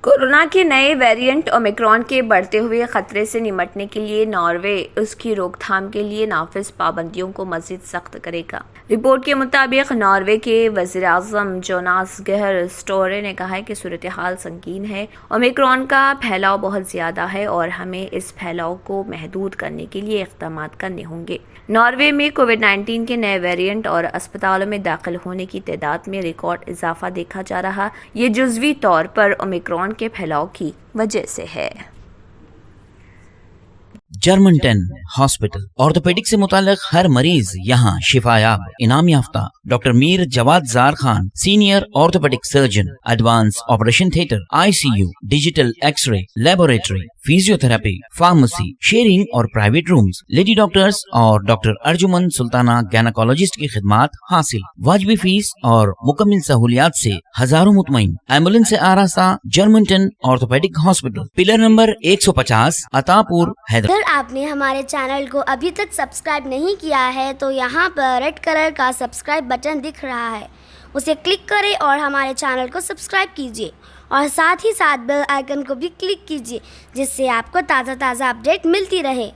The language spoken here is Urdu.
کورونا کے نئے ویریئنٹ اومیکرون کے بڑھتے ہوئے خطرے سے نمٹنے کے لیے ناروے اس کی روک تھام کے لیے نافذ پابندیوں کو مزید سخت کرے گا۔ رپورٹ کے مطابق ناروے کے وزیر اعظم جوناس گہر اسٹورے نے کہا ہے کہ صورتحال سنگین ہے، اومیکرون کا پھیلاؤ بہت زیادہ ہے اور ہمیں اس پھیلاؤ کو محدود کرنے کے لیے اقدامات کرنے ہوں گے۔ ناروے میں کووڈ-19 کے نئے ویریئنٹ اور اسپتالوں میں داخل ہونے کی تعداد میں ریکارڈ اضافہ دیکھا جا رہا، یہ جزوی طور پر اومیکرون کے پھیلاؤ کی وجہ سے ہے۔ جرمنٹن ہاسپٹل آرتھوپیڈک سے متعلق ہر مریض یہاں شفا یاب، انعام یافتہ doctor Mir Jawad Zar Khan, senior orthopaedic surgeon, advance operation theatre, I C U, digital X ray, laboratory, physiotherapy, pharmacy, sharing اور پرائیویٹ رومز، لیڈی ڈاکٹرز اور ڈاکٹر ارجمن سلطانہ گینیکولوجسٹ کی خدمات حاصل، واجبی فیس اور مکمل سہولیات سے ہزاروں مطمئن، ایمبولینس سے آراستہ Germanten orthopaedic hospital, pillar number 150، Attapur, Hyderabad. اگر آپ نے ہمارے چینل کو ابھی تک سبسکرائب نہیں کیا ہے تو یہاں پر ریڈ کلر کا سبسکرائب بٹن دکھ رہا ہے، اسے کلک کریں اور ہمارے چینل کو سبسکرائب کیجیے اور ساتھ ہی ساتھ بیل آئیکن کو بھی کلک کیجیے، جس سے آپ کو تازہ اپڈیٹ ملتی رہے۔